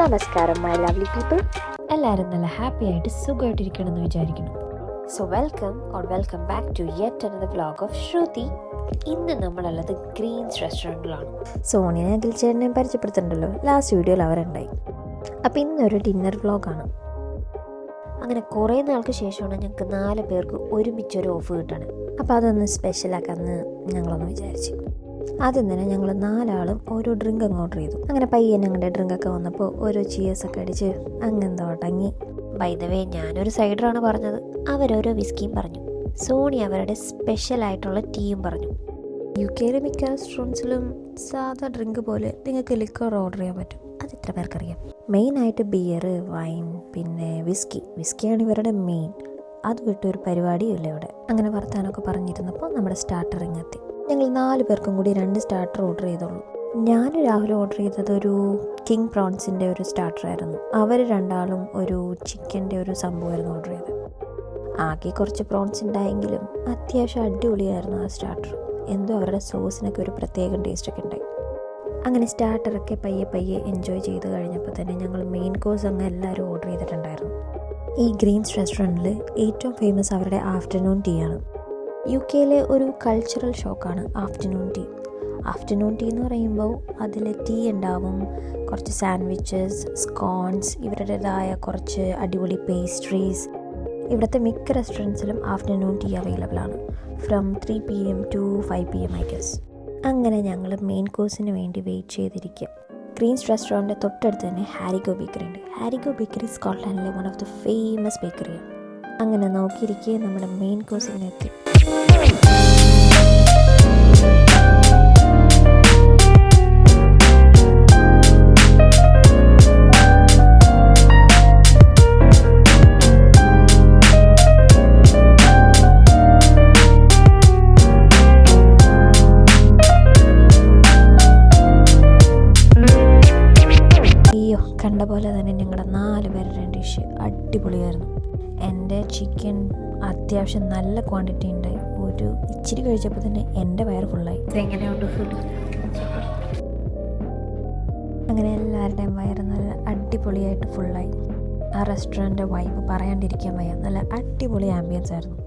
നമസ്കാരം my lovely people. എല്ലാവരും നല്ല ഹാപ്പി ആയിട്ട് സുഖമായിട്ടിരിക്കണമെന്ന് വിചാരിക്കുന്നു. So welcome back to yet another vlog of Shruthi. ഇന്ന് നമ്മളുള്ളത് ഗ്രീൻസ് റെസ്റ്റോറൻറ്റിലാണ്. സോണിയെ അഖിൽ ചേട്ടനെ പരിചയപ്പെടുത്തുന്നുണ്ടല്ലോ, ലാസ്റ്റ് വീഡിയോയിൽ അവരുണ്ടായി. അപ്പോൾ ഇന്നൊരു ഡിന്നർ വ്ലോഗാണ്. അങ്ങനെ കുറേ നാൾക്ക് ശേഷമാണ് ഞങ്ങൾക്ക് 4 പേർക്ക് ഒരുമിച്ചൊരു ഓഫ് കിട്ടണം. അപ്പോൾ അതൊന്ന് സ്പെഷ്യലാക്കാമെന്ന് ഞങ്ങളൊന്ന് വിചാരിച്ചു. ആദ്യം തന്നെ ഞങ്ങൾ 4 ആളും ഓരോ ഡ്രിങ്ക് അങ്ങ് ഓർഡർ ചെയ്തു. അങ്ങനെ പയ്യെ ഞങ്ങളുടെ ഡ്രിങ്കൊക്കെ വന്നപ്പോൾ ഓരോ ചിയേഴ്സൊക്കെ അടിച്ച് അങ്ങനെ തുടങ്ങി. ബൈ ദ വേ, ഞാനൊരു സൈഡറാണ് പറഞ്ഞത്, അവരോരോ വിസ്കിയും പറഞ്ഞു. സോണി അവരുടെ സ്പെഷ്യലായിട്ടുള്ള ടീയും പറഞ്ഞു. UK മിക്ക റെസ്റ്റോറൻറ്റ്സിലും സാധാ ഡ്രിങ്ക് പോലെ നിങ്ങൾക്ക് ലിക്കർ ഓർഡർ ചെയ്യാൻ പറ്റും. അത് എത്ര പേർക്കറിയാം? മെയിനായിട്ട് ബിയർ, വൈൻ, പിന്നെ വിസ്കിയാണ് ഇവരുടെ മെയിൻ. അത് വിട്ടൊരു പരിപാടിയും ഇല്ല ഇവിടെ. അങ്ങനെ വർത്താനമൊക്കെ പറഞ്ഞിരുന്നപ്പോൾ നമ്മുടെ സ്റ്റാർട്ടറിങ് എത്തി. ഞങ്ങൾ 4 പേർക്കും കൂടി 2 സ്റ്റാർട്ടർ ഓർഡർ ചെയ്തോളൂ. ഞാൻ രാഹുൽ ഓർഡർ ചെയ്തത് ഒരു കിങ് പ്രോൺസിൻ്റെ ഒരു സ്റ്റാർട്ടറായിരുന്നു. അവർ 2 ആളും ഒരു ചിക്കൻ്റെ ഒരു സംഭവമായിരുന്നു ഓർഡർ ചെയ്തത്. ആകെ കുറച്ച് പ്രോൺസ് ഉണ്ടായെങ്കിലും അത്യാവശ്യം അടിപൊളിയായിരുന്നു ആ സ്റ്റാർട്ടർ. എന്തോ അവരുടെ സോസിനൊക്കെ ഒരു പ്രത്യേകം ടേസ്റ്റൊക്കെ ഉണ്ടായി. അങ്ങനെ സ്റ്റാർട്ടറൊക്കെ പയ്യെ എൻജോയ് ചെയ്ത് കഴിഞ്ഞപ്പോൾ തന്നെ ഞങ്ങൾ മെയിൻ കോഴ്സ് അങ്ങ് എല്ലാവരും ഓർഡർ ചെയ്തിട്ടുണ്ടായിരുന്നു. ഈ ഗ്രീൻസ് റെസ്റ്റോറൻറ്റിൽ ഏറ്റവും ഫേമസ് അവരുടെ ആഫ്റ്റർനൂൺ ടീ ആണ്. UK ഒരു കൾച്ചറൽ ഷോക്കാണ് ആഫ്റ്റർനൂൺ ടീ. ആഫ്റ്റർനൂൺ ടീ എന്ന് പറയുമ്പോൾ അതിൽ ടീ ഉണ്ടാവും, കുറച്ച് സാൻഡ്വിച്ചസ്, സ്കോൺസ്, ഇവരുടേതായ കുറച്ച് അടിപൊളി പേസ്ട്രീസ്. ഇവിടുത്തെ മിക്ക റെസ്റ്റോറൻറ്റ്സിലും ആഫ്റ്റർനൂൺ ടീ അവൈലബിൾ ആണ്, from 3 PM to 5 PM I guess. അങ്ങനെ ഞങ്ങൾ മെയിൻ കോഴ്സിന് വേണ്ടി വെയിറ്റ് ചെയ്തിരിക്കുക. ഗ്രീൻസ് റെസ്റ്റോറൻറ്റ് തൊട്ടടുത്ത് തന്നെ ഹാരിഗോ ബേക്കറി ഉണ്ട്. ഹാരിഗോ ബേക്കറി സ്കോട്ട്ലാൻഡിലെ വൺ ഓഫ് ദ ഫേമസ് ബേക്കറിയാണ്. അങ്ങനെ നോക്കിയിരിക്കെ നമ്മുടെ മെയിൻ കോഴ്സിനെത്തി. കണ്ട പോലെ തന്നെ ഞങ്ങളുടെ 4 പേരുടെ ഡിഷ് അടിപൊളിയായിരുന്നു. എൻ്റെ ചിക്കൻ അത്യാവശ്യം നല്ല ക്വാണ്ടിറ്റി ഉണ്ടായി. ഒരു ഇച്ചിരി കഴിച്ചപ്പോൾ തന്നെ എൻ്റെ വയറ് ഫുള്ളായി. എങ്ങനെയുണ്ട് ഫുഡ്? അങ്ങനെ എല്ലാവരുടെയും വയറ് നല്ല അടിപൊളിയായിട്ട് ഫുള്ളായി. ആ റെസ്റ്റോറൻറ്റ് വൈബ് പറയാണ്ടിരിക്കാൻ വയ്യ. നല്ല അടിപൊളി ആംബിയൻസ് ആയിരുന്നു.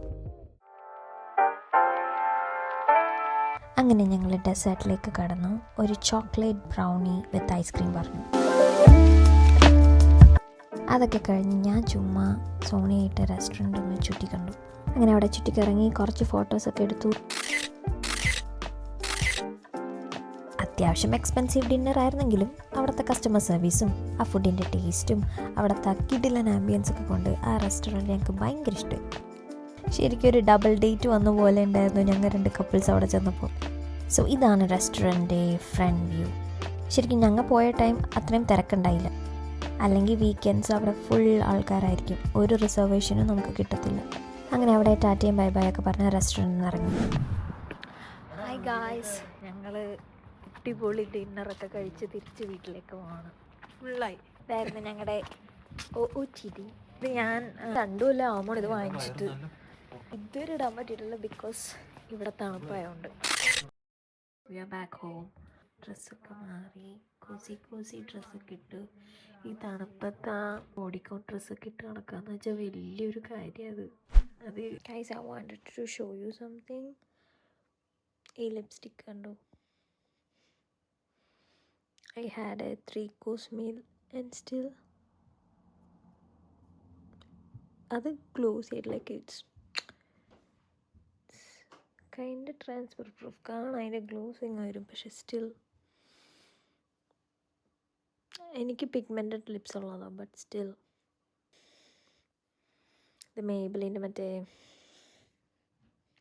അങ്ങനെ ഞങ്ങൾ ഡെസേർട്ടിലേക്ക് കടന്നു. ഒരു ചോക്ലേറ്റ് ബ്രൗണി വിത്ത് ഐസ്ക്രീം പറഞ്ഞു. അതൊക്കെ കഴിഞ്ഞ് ഞാൻ ചുമ്മാ സോണിയായിട്ട് റെസ്റ്റോറൻറ്റ് ഒന്ന് ചുറ്റിക്കണ്ടു. അങ്ങനെ അവിടെ ചുറ്റിക്കിറങ്ങി കുറച്ച് ഫോട്ടോസൊക്കെ എടുത്തു. അത്യാവശ്യം എക്സ്പെൻസീവ് ഡിന്നർ ആയിരുന്നെങ്കിലും അവിടുത്തെ കസ്റ്റമർ സർവീസും ആ ഫുഡിൻ്റെ ടേസ്റ്റും അവിടുത്തെ കിടിലൻ ആംബിയൻസൊക്കെ കൊണ്ട് ആ റെസ്റ്റോറൻറ്റ് ഞങ്ങൾക്ക് ഭയങ്കര ഇഷ്ടമായി. ശരിക്കും ഒരു ഡബിൾ ഡേറ്റ് വന്ന പോലെ ഉണ്ടായിരുന്നു ഞങ്ങൾ 2 കപ്പിൾസ് അവിടെ ചെന്നപ്പോൾ. സോ ഇതാണ് റെസ്റ്റോറൻറ്റ് ഫ്രണ്ട് വ്യൂ. ശരിക്കും ഞങ്ങൾ പോയ ടൈം അത്രയും തിരക്കുണ്ടായില്ല. അല്ലെങ്കിൽ വീക്കെൻഡ്സ് അവിടെ ഫുൾ ആൾക്കാരായിരിക്കും, ഒരു റിസർവേഷനും നമുക്ക് കിട്ടത്തില്ല. അങ്ങനെ അവിടെ ടാറ്റയും ബൈ ബൈ ഒക്കെ പറഞ്ഞ റെസ്റ്റോറൻറ്റിൽ നിന്ന് ഇറങ്ങി. ഹായ് ഗായ്സ്, ഞങ്ങൾ അടിപൊളി ഡിന്നറൊക്കെ കഴിച്ച് തിരിച്ച് വീട്ടിലേക്ക് പോവാണ്. ഫുള്ളായി. ഇതായിരുന്നു ഞങ്ങളുടെ OOTD. ഇത് ഞാൻ 2 കൊല്ലം ആവുമ്പോൾ ഇത് വാങ്ങിച്ചിട്ട് ഇതുവരെ ഇടാൻ പറ്റിയിട്ടില്ല, ബിക്കോസ് ഇവിടെ തണുപ്പായതുകൊണ്ട്. We are back home. ഡ്രസ്സൊക്കെ മാറി കോസി ഡ്രസ്സൊക്കെ ഇട്ട് ഈ തണുപ്പത്ത് ആ ബോഡിക്കോൺ ഡ്രസ്സൊക്കെ ഇട്ട് നടക്കാന്ന് വെച്ചാൽ വലിയൊരു കാര്യമാണ് അത്. Guys, I wanted to show you something. ഈ ലിപ്സ്റ്റിക് കണ്ടോ? I had a 3-course meal and still അത് ഗ്ലോസ് ചെയ്ത് like it's kind transfer proof. കാണാൻ അതിൻ്റെ ഗ്ലോസിങ് വരും, പക്ഷെ സ്റ്റിൽ എനിക്ക് പിഗ്മെൻറ്റഡ് ലിപ്സ് ഉള്ളതാണ്. ബട്ട് സ്റ്റിൽ ഇത് മേബിലിൻ്റെ മറ്റേ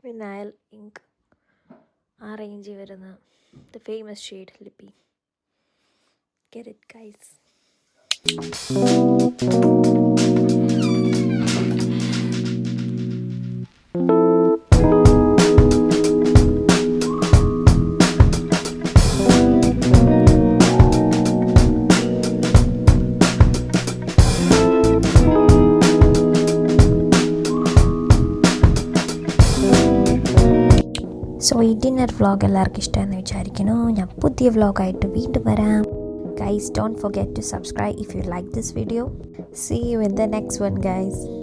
വിനായൽ ഇങ്ക് ആ റേഞ്ചിൽ വരുന്ന the famous shade lippie. Get it, guys. So ഈ ഡിന്നർ വ്ളോഗ് എല്ലാവർക്കും ഇഷ്ടമെന്ന് വിചാരിക്കുന്നു. ഞാൻ പുതിയ വ്ളോഗായിട്ട് വീണ്ടും വരാം. Guys, don't forget to subscribe if you like this video. See you in the next one, guys.